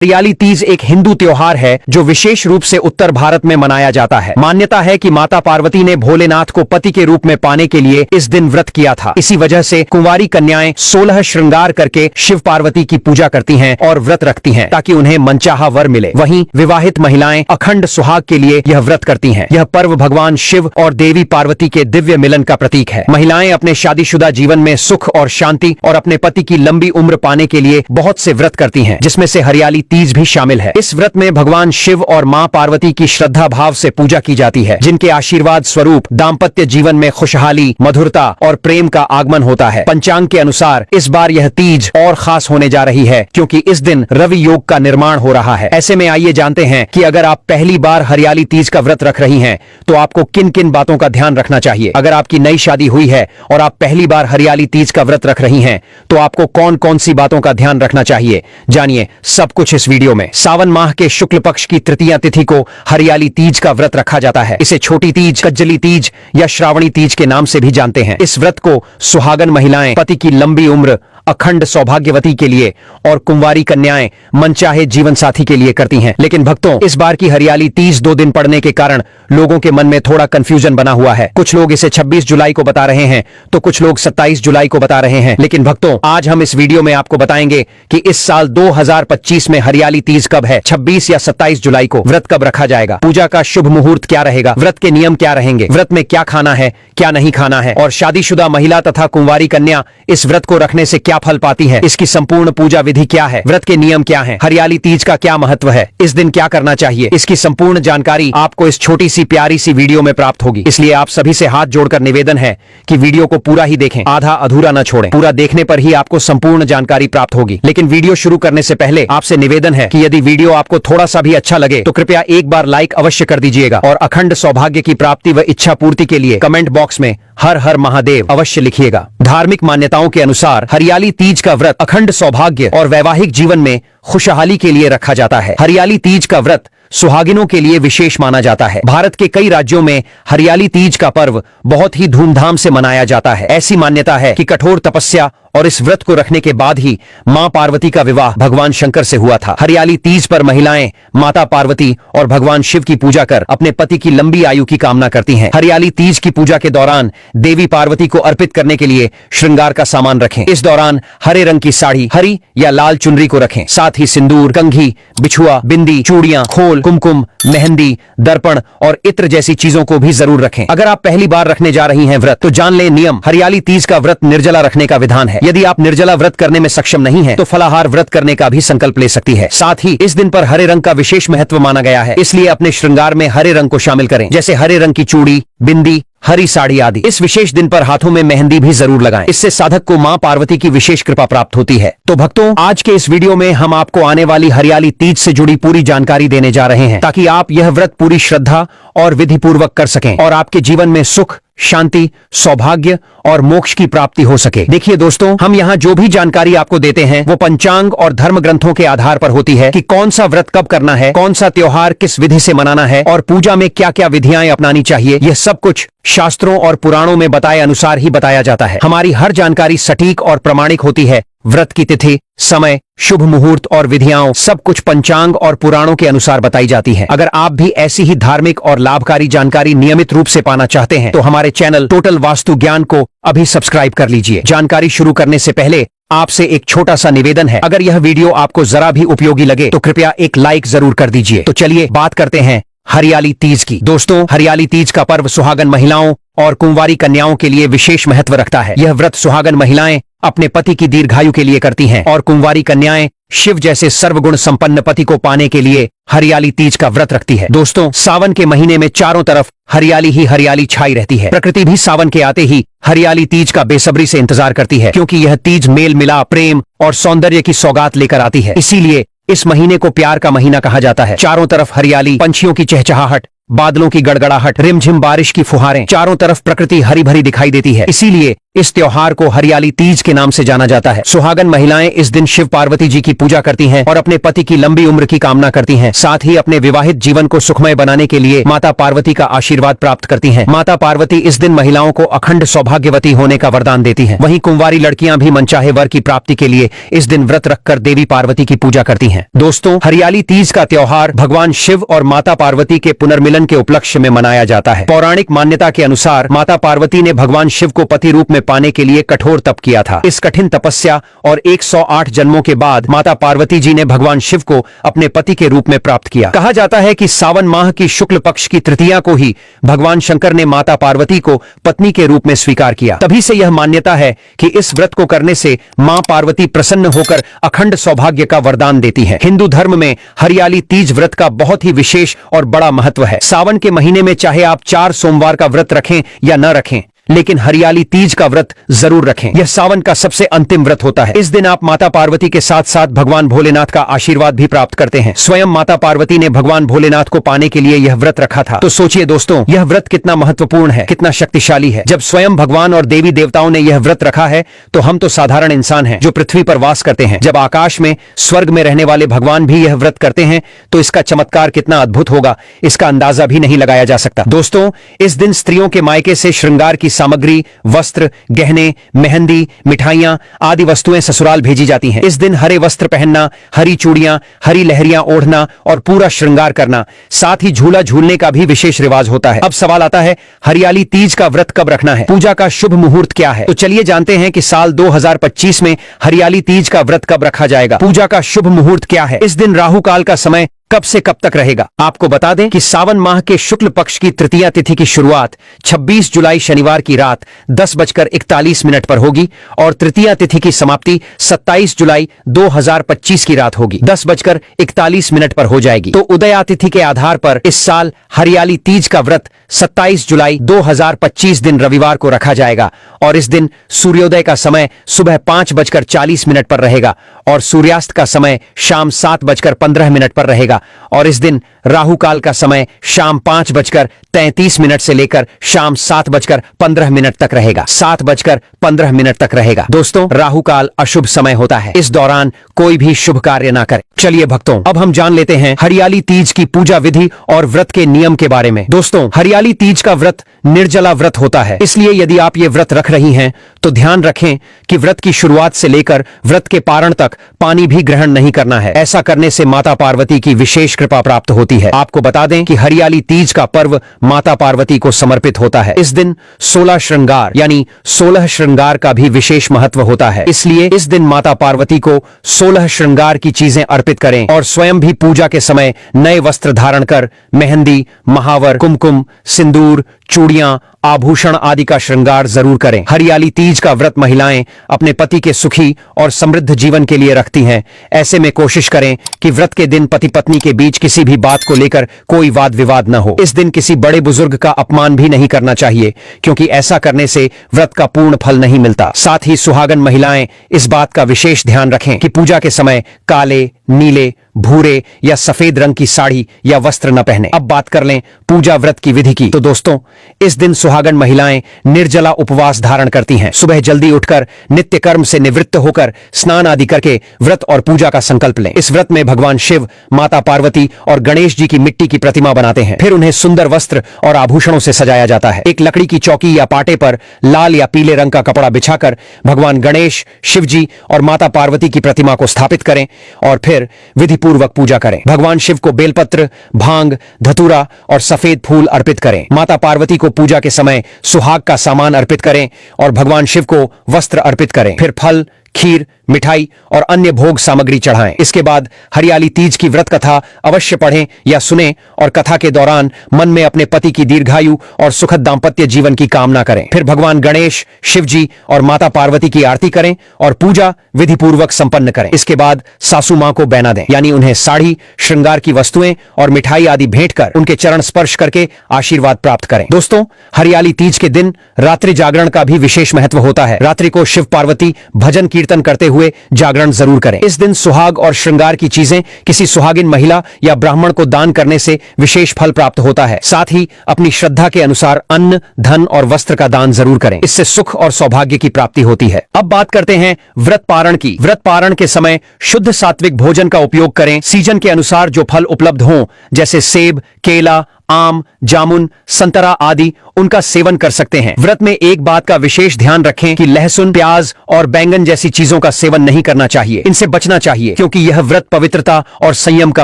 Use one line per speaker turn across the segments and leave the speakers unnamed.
हरियाली तीज एक हिंदू त्योहार है जो विशेष रूप से उत्तर भारत में मनाया जाता है। मान्यता है कि माता पार्वती ने भोलेनाथ को पति के रूप में पाने के लिए इस दिन व्रत किया था। इसी वजह से कुंवारी कन्याएं 16 श्रृंगार करके शिव पार्वती की पूजा करती हैं और व्रत रखती हैं ताकि उन्हें मनचाहा वर मिले। वहीं विवाहित महिलाएं अखंड सुहाग के लिए यह व्रत करती हैं। यह पर्व भगवान शिव और देवी पार्वती के दिव्य मिलन का प्रतीक है। महिलाएं अपने शादीशुदा जीवन में सुख और शांति और अपने पति की लंबी उम्र पाने के लिए बहुत से व्रत करती हैं, जिसमें से हरियाली तीज भी शामिल है। इस व्रत में भगवान शिव और मां पार्वती की श्रद्धा भाव से पूजा की जाती है, जिनके आशीर्वाद स्वरूप दाम्पत्य जीवन में खुशहाली, मधुरता और प्रेम का आगमन होता है। पंचांग के अनुसार इस बार यह तीज और खास होने जा रही है क्योंकि इस दिन रवि योग का निर्माण हो रहा है। ऐसे में आइए जानते हैं कि अगर आप पहली बार हरियाली तीज का व्रत रख रही हैं तो आपको किन किन बातों का ध्यान रखना चाहिए। अगर आपकी नई शादी हुई है और आप पहली बार हरियाली तीज का व्रत रख रही हैं तो आपको कौन कौन सी बातों का ध्यान रखना चाहिए, जानिए सब कुछ इस वीडियो में। सावन माह के शुक्ल पक्ष की तृतीया तिथि को हरियाली तीज का व्रत रखा जाता है। इसे छोटी तीज, कज्जली तीज या श्रावणी तीज के नाम से भी जानते हैं। इस व्रत को सुहागन महिलाएं पति की लंबी उम्र, अखंड सौभाग्यवती के लिए और कुंवारी कन्याएं मनचाहे जीवन साथी के लिए करती हैं। लेकिन भक्तों, इस बार की हरियाली तीज 2 दिन पड़ने के कारण लोगों के मन में थोड़ा कंफ्यूजन बना हुआ है। कुछ लोग इसे 26 जुलाई को बता रहे हैं तो कुछ लोग 27 जुलाई को बता रहे हैं। लेकिन भक्तों, आज हम इस वीडियो में आपको बताएंगे कि इस साल 2025 में हरियाली तीज कब है, 26 या 27 जुलाई को। व्रत कब रखा जाएगा, पूजा का शुभ मुहूर्त क्या रहेगा, व्रत के नियम क्या रहेंगे, व्रत में क्या खाना है, क्या नहीं खाना है, और शादीशुदा महिला तथा कुंवारी कन्या इस व्रत को रखने से क्या फल पाती है, इसकी संपूर्ण पूजा विधि क्या है, व्रत के नियम क्या हैं, हरियाली तीज का क्या महत्व है, इस दिन क्या करना चाहिए, इसकी संपूर्ण जानकारी आपको इस छोटी सी प्यारी सी वीडियो में प्राप्त होगी। इसलिए आप सभी से हाथ जोड़कर निवेदन है कि वीडियो को पूरा ही देखें, आधा अधूरा न छोड़ें। पूरा देखने पर ही आपको संपूर्ण जानकारी प्राप्त होगी। लेकिन वीडियो शुरू करने से पहले आपसे निवेदन है कि यदि वीडियो आपको थोड़ा सा भी अच्छा लगे तो कृपया एक बार लाइक अवश्य कर दीजिएगा और अखंड सौभाग्य की प्राप्ति व इच्छा पूर्ति के लिए कमेंट बॉक्स में हर हर महादेव अवश्य लिखिएगा। धार्मिक मान्यताओं के अनुसार हरियाली तीज का व्रत अखंड सौभाग्य और वैवाहिक जीवन में खुशहाली के लिए रखा जाता है। हरियाली तीज का व्रत सुहागिनों के लिए विशेष माना जाता है। भारत के कई राज्यों में हरियाली तीज का पर्व बहुत ही धूमधाम से मनाया जाता है। ऐसी मान्यता है कि कठोर तपस्या और इस व्रत को रखने के बाद ही मां पार्वती का विवाह भगवान शंकर से हुआ था। हरियाली तीज पर महिलाएं माता पार्वती और भगवान शिव की पूजा कर अपने पति की लंबी आयु की कामना करती हैं। हरियाली तीज की पूजा के दौरान देवी पार्वती को अर्पित करने के लिए श्रृंगार का सामान रखें। इस दौरान हरे रंग की साड़ी, हरी या लाल चुनरी को रखें। साथ ही सिंदूर, कंघी, बिछुआ, बिंदी, चूड़ियां, खोल, कुमकुम, मेहंदी, दर्पण और इत्र जैसी चीजों को भी जरूर रखें। अगर आप पहली बार रखने जा रही हैं व्रत तो जान लें नियम। हरियाली तीज का व्रत निर्जला रखने का विधान है। यदि आप निर्जला व्रत करने में सक्षम नहीं हैं तो फलाहार व्रत करने का भी संकल्प ले सकती है। साथ ही इस दिन पर हरे रंग का विशेष महत्व माना गया है, इसलिए अपने श्रृंगार में हरे रंग को शामिल करें, जैसे हरे रंग की चूड़ी, बिंदी, हरी साड़ी आदि। इस विशेष दिन पर हाथों में मेहंदी भी जरूर लगाएं। इससे साधक को मां पार्वती की विशेष कृपा प्राप्त होती है। तो भक्तों, आज के इस वीडियो में हम आपको आने वाली हरियाली तीज से जुड़ी पूरी जानकारी देने जा रहे हैं ताकि आप यह व्रत पूरी श्रद्धा और विधि पूर्वक कर सकें और आपके जीवन में सुख, शांति, सौभाग्य और मोक्ष की प्राप्ति हो सके। देखिए दोस्तों, हम यहाँ जो भी जानकारी आपको देते हैं वो पंचांग और धर्म ग्रंथों के आधार पर होती है कि कौन सा व्रत कब करना है, कौन सा त्योहार किस विधि से मनाना है और पूजा में क्या क्या विधियां अपनानी चाहिए। यह सब कुछ शास्त्रों और पुराणों में बताए अनुसार ही बताया जाता है। हमारी हर जानकारी सटीक और प्रमाणिक होती है। व्रत की तिथि, समय, शुभ मुहूर्त और विधियां सब कुछ पंचांग और पुराणों के अनुसार बताई जाती हैं। अगर आप भी ऐसी ही धार्मिक और लाभकारी जानकारी नियमित रूप से पाना चाहते हैं तो हमारे चैनल टोटल वास्तु ज्ञान को अभी सब्सक्राइब कर लीजिए। जानकारी शुरू करने से पहले आपसे एक छोटा सा निवेदन है, अगर यह वीडियो आपको जरा भी उपयोगी लगे तो कृपया एक लाइक जरूर कर दीजिए। तो चलिए बात करते हैं हरियाली तीज की। दोस्तों, हरियाली तीज का पर्व सुहागन महिलाओं और कुंवारी कन्याओं के लिए विशेष महत्व रखता है। यह व्रत सुहागन महिलाएं अपने पति की दीर्घायु के लिए करती हैं और कुंवारी कन्याएं शिव जैसे सर्वगुण संपन्न पति को पाने के लिए हरियाली तीज का व्रत रखती है। दोस्तों, सावन के महीने में चारों तरफ हरियाली ही हरियाली छाई रहती है। प्रकृति भी सावन के आते ही हरियाली तीज का बेसब्री से इंतजार करती है क्योंकि यह तीज मेल मिलाप, प्रेम और सौंदर्य की सौगात लेकर आती है। इसीलिए इस महीने को प्यार का महीना कहा जाता है। चारों तरफ हरियाली, पंछियों की चहचहाहट, बादलों की गड़गड़ाहट, रिमझिम बारिश की फुहारें, चारों तरफ प्रकृति हरी भरी दिखाई देती है। इसीलिए इस त्योहार को हरियाली तीज के नाम से जाना जाता है। सुहागन महिलाएं इस दिन शिव पार्वती जी की पूजा करती हैं और अपने पति की लंबी उम्र की कामना करती हैं। साथ ही अपने विवाहित जीवन को सुखमय बनाने के लिए माता पार्वती का आशीर्वाद प्राप्त करती हैं। माता पार्वती इस दिन महिलाओं को अखंड सौभाग्यवती होने का वरदान देती हैं। वहीं कुंवारी लड़कियां भी मनचाहे वर की प्राप्ति के लिए इस दिन व्रत रखकर देवी पार्वती की पूजा करती हैं। दोस्तों, हरियाली तीज का त्योहार भगवान शिव और माता पार्वती के पुनर्मिलन के उपलक्ष्य में मनाया जाता है। पौराणिक मान्यता के अनुसार माता पार्वती ने भगवान शिव को पति रूप में पाने के लिए कठोर तप किया था। इस कठिन तपस्या और 108 जन्मों के बाद माता पार्वती जी ने भगवान शिव को अपने पति के रूप में प्राप्त किया। कहा जाता है कि सावन माह की शुक्ल पक्ष की तृतीया को ही भगवान शंकर ने माता पार्वती को पत्नी के रूप में स्वीकार किया। तभी से यह मान्यता है कि इस व्रत को करने से मां पार्वती प्रसन्न होकर अखंड सौभाग्य का वरदान देती है। हिंदू धर्म में हरियाली तीज व्रत का बहुत ही विशेष और बड़ा महत्व है। सावन के महीने में चाहे आप 4 सोमवार का व्रत रखें या न रखें, लेकिन हरियाली तीज का व्रत जरूर रखें। यह सावन का सबसे अंतिम व्रत होता है। इस दिन आप माता पार्वती के साथ साथ भगवान भोलेनाथ का आशीर्वाद भी प्राप्त करते हैं। स्वयं माता पार्वती ने भगवान भोलेनाथ को पाने के लिए यह व्रत रखा था। तो सोचिए दोस्तों, यह व्रत कितना महत्वपूर्ण है, कितना शक्तिशाली है। जब स्वयं भगवान और देवी देवताओं ने यह व्रत रखा है, तो हम तो साधारण इंसान हैं जो पृथ्वी पर वास करते हैं। जब आकाश में, स्वर्ग में रहने वाले भगवान भी यह व्रत करते हैं, तो इसका चमत्कार कितना अद्भुत होगा, इसका अंदाजा भी नहीं लगाया जा सकता। दोस्तों, इस दिन स्त्रियों के मायके से श्रृंगार की सामग्री, वस्त्र, गहने, मेहंदी, मिठाइयां आदि वस्तुएं ससुराल भेजी जाती हैं। इस दिन हरे वस्त्र पहनना, हरी चूड़ियां, हरी लहरियां ओढ़ना और पूरा श्रृंगार करना, साथ ही झूला झूलने का भी विशेष रिवाज होता है। अब सवाल आता है, हरियाली तीज का व्रत कब रखना है? पूजा का शुभ मुहूर्त क्या है? तो चलिए जानते हैं कि साल 2025 में हरियाली तीज का व्रत कब रखा जाएगा। पूजा का शुभ मुहूर्त क्या है? इस दिन राहु काल का समय कब से कब तक रहेगा? आपको बता दें कि सावन माह के शुक्ल पक्ष की तृतीया तिथि की शुरुआत 26 जुलाई शनिवार की रात 10:41 पर होगी और तृतीया तिथि की समाप्ति 27 जुलाई 2025 की रात होगी 10:41 पर हो जाएगी। तो उदया तिथि के आधार पर इस साल हरियाली तीज का व्रत 27 जुलाई 2025 दिन रविवार को रखा जाएगा और इस दिन सूर्योदय का समय सुबह 5:40 पर रहेगा और सूर्यास्त का समय शाम 7:15 पर रहेगा और इस दिन राहु काल का समय शाम 5:33 से लेकर शाम 7:15 तक रहेगा। 7:15 तक रहेगा। दोस्तों, राहु काल अशुभ समय होता है। इस दौरान कोई भी शुभ कार्य ना करें। चलिए भक्तों, अब हम जान लेते हैं हरियाली तीज की पूजा विधि और व्रत के नियम के बारे में। दोस्तों, हरियाली तीज का व्रत निर्जला व्रत होता है, इसलिए यदि आप ये व्रत रख रही हैं तो ध्यान रखें कि व्रत की शुरुआत से लेकर व्रत के पारण तक पानी भी ग्रहण नहीं करना है। ऐसा करने से माता पार्वती की विशेष कृपा प्राप्त होती है। आपको बता दें कि हरियाली तीज का पर्व माता पार्वती को समर्पित होता है। इस दिन 16 श्रृंगार यानी 16 श्रृंगार का भी विशेष महत्व होता है, इसलिए इस दिन माता पार्वती को 16 श्रृंगार की चीजें अर्पित करें और स्वयं भी पूजा के समय नए वस्त्र धारण कर मेहंदी, महावर, कुमकुम, सिंदूर, चूड़ियां, आभूषण आदि का श्रृंगार जरूर करें। हरियाली तीज का व्रत महिलाएं अपने पति के सुखी और समृद्ध जीवन के लिए रखती हैं। ऐसे में कोशिश करें कि व्रत के दिन पति पत्नी के बीच किसी भी बात को लेकर कोई वाद विवाद न हो। इस दिन किसी बड़े बुजुर्ग का अपमान भी नहीं करना चाहिए, क्योंकि ऐसा करने से व्रत का पूर्ण फल नहीं मिलता। साथ ही सुहागन महिलाएं इस बात का विशेष ध्यान रखें कि पूजा के समय काले, नीले, भूरे या सफेद रंग की साड़ी या वस्त्र न पहने। अब बात कर लें पूजा व्रत की विधि की। तो दोस्तों, इस दिन सुहागन महिलाएं निर्जला उपवास धारण करती हैं। सुबह जल्दी उठकर नित्य कर्म से निवृत्त होकर स्नान आदि करके व्रत और पूजा का संकल्प लें। इस व्रत में भगवान शिव, माता पार्वती और गणेश जी की मिट्टी की प्रतिमा बनाते हैं। फिर उन्हें सुंदर वस्त्र और आभूषणों से सजाया जाता है। एक लकड़ी की चौकी या पाटे पर लाल या पीले रंग का कपड़ा बिछाकर भगवान गणेश, शिव जी और माता पार्वती की प्रतिमा को स्थापित करें और फिर विधि पूर्वक पूजा करें। भगवान शिव को बेलपत्र, भांग, धतूरा और सफेद फूल अर्पित करें। माता पार्वती को पूजा के समय सुहाग का सामान अर्पित करें और भगवान शिव को वस्त्र अर्पित करें। फिर फल, खीर, मिठाई और अन्य भोग सामग्री चढ़ाएं। इसके बाद हरियाली तीज की व्रत कथा अवश्य पढ़ें या सुनें और कथा के दौरान मन में अपने पति की दीर्घायु और सुखद दाम्पत्य जीवन की कामना करें। फिर भगवान गणेश, शिव जी और माता पार्वती की आरती करें और पूजा विधि पूर्वक संपन्न करें। इसके बाद सासू मां को बैना दें, यानी उन्हें साड़ी, श्रृंगार की वस्तुएं और मिठाई आदि भेंट कर उनके चरण स्पर्श करके आशीर्वाद प्राप्त करें। दोस्तों, हरियाली तीज के दिन रात्रि जागरण का भी विशेष महत्व होता है। रात्रि को शिव पार्वती भजन कीर्तन करते हुए हुए जागरण जरूर करें। इस दिन सुहाग और श्रृंगार की चीजें किसी सुहागिन महिला या ब्राह्मण को दान करने से विशेष फल प्राप्त होता है। साथ ही अपनी श्रद्धा के अनुसार अन्न, धन और वस्त्र का दान जरूर करें। इससे सुख और सौभाग्य की प्राप्ति होती है। अब बात करते हैं व्रत पारण की। व्रत पारण के समय शुद्ध सात्विक भोजन का उपयोग करें। सीजन के अनुसार जो फल उपलब्ध हों, जैसे सेब, केला, आम, जामुन, संतरा आदि, उनका सेवन कर सकते हैं। व्रत में एक बात का विशेष ध्यान रखें कि लहसुन, प्याज और बैंगन जैसी चीजों का सेवन नहीं करना चाहिए। इनसे बचना चाहिए क्योंकि यह व्रत पवित्रता और संयम का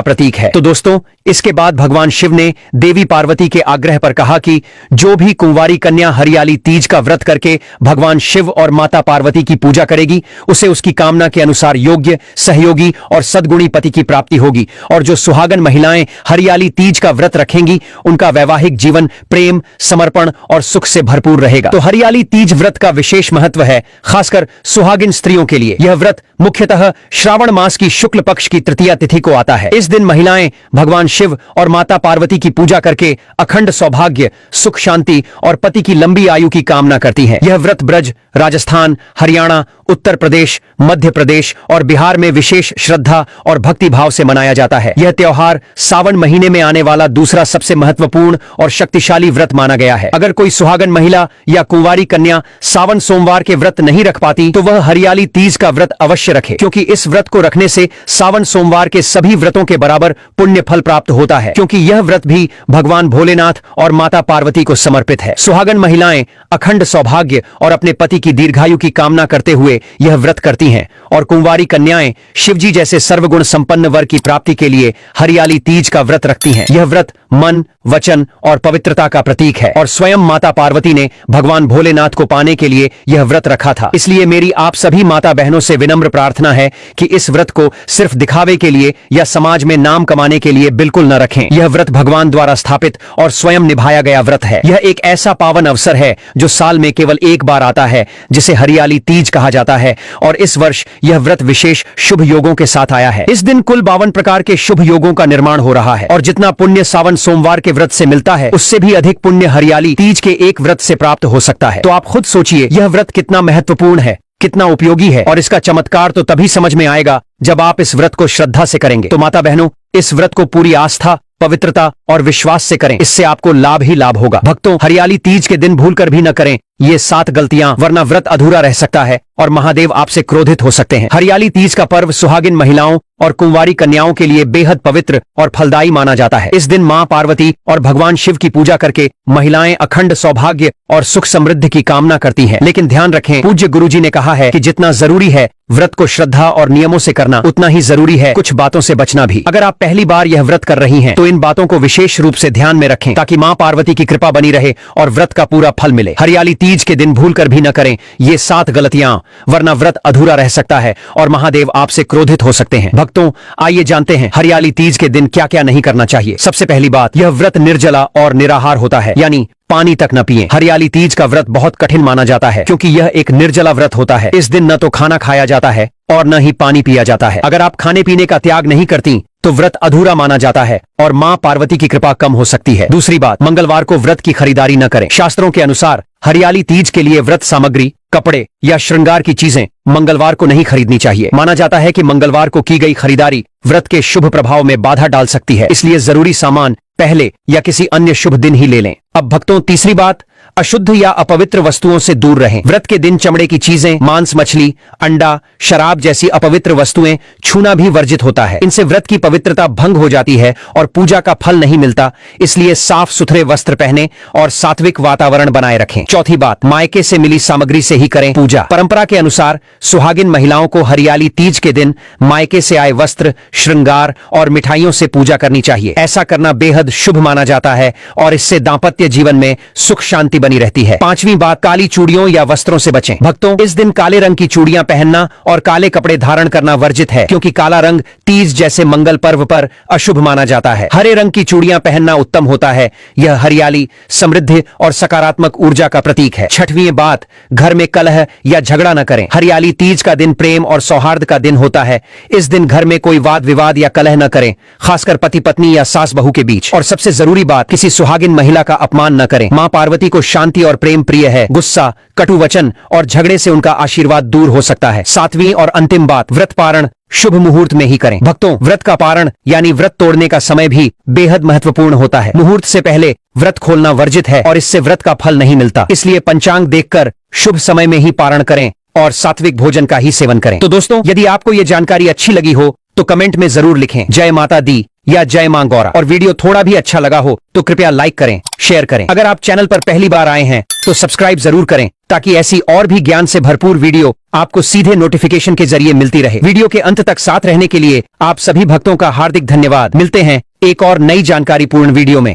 प्रतीक है। तो दोस्तों, इसके बाद भगवान शिव ने देवी पार्वती के आग्रह पर कहा कि जो भी कुंवारी कन्या हरियाली तीज का व्रत करके भगवान शिव और माता पार्वती की पूजा करेगी, उसे उसकी कामना के अनुसार योग्य, सहयोगी और सद्गुणी पति की प्राप्ति होगी। और जो सुहागन महिलाएं हरियाली तीज का व्रत रखेंगी, उनका वैवाहिक जीवन प्रेम, समर्पण और सुख से भरपूर रहेगा। तो हरियाली तीज व्रत का विशेष महत्व है, खासकर सुहागिन स्त्रियों के लिए। यह व्रत मुख्यतः श्रावण मास की शुक्ल पक्ष की तृतीया तिथि को आता है। इस दिन महिलाएं भगवान शिव और माता पार्वती की पूजा करके अखंड सौभाग्य, सुख, शांति और पति की लंबी आयु की कामना करती हैं। यह व्रत ब्रज, राजस्थान, हरियाणा, उत्तर प्रदेश, मध्य प्रदेश और बिहार में विशेष श्रद्धा और भक्ति भाव से मनाया जाता है। यह त्योहार सावन महीने में आने वाला दूसरा सबसे महत्वपूर्ण और शक्तिशाली व्रत माना गया है। अगर कोई सुहागन महिला या कुंवारी कन्या सावन सोमवार के व्रत नहीं रख पाती, तो वह हरियाली तीज का व्रत अवश्य रखे, क्योंकि इस व्रत को रखने से सावन सोमवार के सभी व्रतों के बराबर पुण्य फल प्राप्त होता है, क्योंकि यह व्रत भी भगवान भोलेनाथ और माता पार्वती को समर्पित है। सुहागन महिलाएं अखंड सौभाग्य और अपने पति की दीर्घायु की कामना करते हुए यह व्रत करती हैं, और कुंवारी कन्याएं शिवजी जैसे सर्वगुण संपन्न वर की प्राप्ति के लिए हरियाली तीज का व्रत रखती हैं। यह व्रत मन, वचन और पवित्रता का प्रतीक है, और स्वयं माता पार्वती ने भगवान भोलेनाथ को पाने के लिए यह व्रत रखा था। इसलिए मेरी आप सभी माता बहनों से विनम्र प्रार्थना है कि इस व्रत को सिर्फ दिखावे के लिए या समाज में नाम कमाने के लिए बिल्कुल न रखें। यह व्रत भगवान द्वारा स्थापित और स्वयं निभाया गया व्रत है। यह एक ऐसा पावन अवसर है जो साल में केवल एक बार आता है, जिसे हरियाली तीज कहा जाता है, और इस वर्ष यह व्रत विशेष शुभ योगों के साथ आया है। इस दिन कुल 52 प्रकार के शुभ योगों का निर्माण हो रहा है, और जितना पुण्य सावन सोमवार के व्रत से मिलता है, उससे भी अधिक पुण्य हरियाली तीज के एक व्रत से प्राप्त हो सकता है। तो आप खुद सोचिए, यह व्रत कितना महत्वपूर्ण है, कितना उपयोगी है, और इसका चमत्कार तो तभी समझ में आएगा जब आप इस व्रत को श्रद्धा से करेंगे। तो माता बहनों, इस व्रत को पूरी आस्था, पवित्रता और विश्वास से करें। इससे आपको लाभ ही लाभ होगा। भक्तों, हरियाली तीज के दिन भूलकर भी न करें ये 7 गलतियां, वरना व्रत अधूरा रह सकता है और महादेव आपसे क्रोधित हो सकते हैं। हरियाली तीज का पर्व सुहागिन महिलाओं और कुंवारी कन्याओं के लिए बेहद पवित्र और फलदायी माना जाता है। इस दिन मां पार्वती और भगवान शिव की पूजा करके महिलाएं अखंड सौभाग्य और सुख समृद्धि की कामना करती हैं। लेकिन ध्यान रखें, पूज्य गुरुजी ने कहा है कि जितना जरूरी है व्रत को श्रद्धा और नियमों से करना, उतना ही जरूरी है कुछ बातों से बचना भी। अगर आप पहली बार यह व्रत कर रही हैं, तो इन बातों को विशेष रूप से ध्यान में रखें, ताकि मां पार्वती की कृपा बनी रहे और व्रत का पूरा फल मिले। हरियाली तीज के दिन भूलकर भी न करें ये 7 गलतियां, वरना व्रत अधूरा रह सकता है और महादेव आपसे क्रोधित हो सकते हैं। भक्तों, आइए जानते हैं हरियाली तीज के दिन क्या क्या नहीं करना चाहिए। सबसे पहली बात, यह व्रत निर्जला और निराहार होता है, यानी पानी तक न पिएं। हरियाली तीज का व्रत बहुत कठिन माना जाता है, क्योंकि यह एक निर्जला व्रत होता है। इस दिन न तो खाना खाया जाता है और न ही पानी पिया जाता है। अगर आप खाने पीने का त्याग नहीं करती, तो व्रत अधूरा माना जाता है और मां पार्वती की कृपा कम हो सकती है। दूसरी बात, मंगलवार को व्रत की खरीदारी न करें। शास्त्रों के अनुसार हरियाली तीज के लिए व्रत सामग्री, कपड़े या श्रृंगार की चीजें मंगलवार को नहीं खरीदनी चाहिए। माना जाता है कि मंगलवार को की गई खरीदारी व्रत के शुभ प्रभाव में बाधा डाल सकती है, इसलिए जरूरी सामान पहले या किसी अन्य शुभ दिन ही ले लें। अब भक्तों, तीसरी बात, अशुद्ध या अपवित्र वस्तुओं से दूर रहें। व्रत के दिन चमड़े की चीजें, मांस, मछली, अंडा, शराब जैसी अपवित्र वस्तुएं छूना भी वर्जित होता है। इनसे व्रत की पवित्रता भंग हो जाती है और पूजा का फल नहीं मिलता। इसलिए साफ सुथरे वस्त्र पहने और सात्विक वातावरण बनाए रखें। चौथी बात, मायके से मिली सामग्री से ही करें पूजा। परंपरा के अनुसार सुहागिन महिलाओं को हरियाली तीज के दिन मायके से आए वस्त्र, श्रृंगार और मिठाइयों से पूजा करनी चाहिए। ऐसा करना बेहद शुभ माना जाता है और इससे दांपत्य जीवन में सुख शांति बनी रहती है। पांचवी बात, काली चूड़ियों या वस्त्रों से बचें। भक्तों, इस दिन काले रंग की चूड़ियां पहनना और काले कपड़े धारण करना वर्जित है, क्योंकि काला रंग तीज जैसे मंगल पर्व पर अशुभ माना जाता है। हरे रंग की चूड़ियां पहनना उत्तम होता है। यह हरियाली, समृद्धि और सकारात्मक ऊर्जा का प्रतीक है। छठवीं बात, घर में कलह या झगड़ा न करें। हरियाली तीज का दिन प्रेम और सौहार्द का दिन होता है। इस दिन घर में कोई वाद विवाद या कलह न करें, खासकर पति पत्नी या सास बहू के बीच। और सबसे जरूरी बात, किसी सुहागिन महिला का अपमान न करें। मां पार्वती को शांति और प्रेम प्रिय है, गुस्सा, कटु वचन और झगड़े से उनका आशीर्वाद दूर हो सकता है। सातवीं और अंतिम बात, व्रत पारण शुभ मुहूर्त में ही करें। भक्तों, व्रत का पारण यानी व्रत तोड़ने का समय भी बेहद महत्वपूर्ण होता है। मुहूर्त से पहले व्रत खोलना वर्जित है और इससे व्रत का फल नहीं मिलता। इसलिए पंचांग देखकर शुभ समय में ही पारण करें और सात्विक भोजन का ही सेवन करें। तो दोस्तों, यदि आपको यह जानकारी अच्छी लगी हो तो कमेंट में जरूर लिखें जय माता दी या जय मां गौरा। और वीडियो थोड़ा भी अच्छा लगा हो तो कृपया लाइक करें, शेयर करें। अगर आप चैनल पर पहली बार आए हैं तो सब्सक्राइब जरूर करें ताकि ऐसी और भी ज्ञान से भरपूर वीडियो आपको सीधे नोटिफिकेशन के जरिए मिलती रहे। वीडियो के अंत तक साथ रहने के लिए आप सभी भक्तों का हार्दिक धन्यवाद। मिलते हैं एक और नई जानकारी पूर्ण वीडियो में।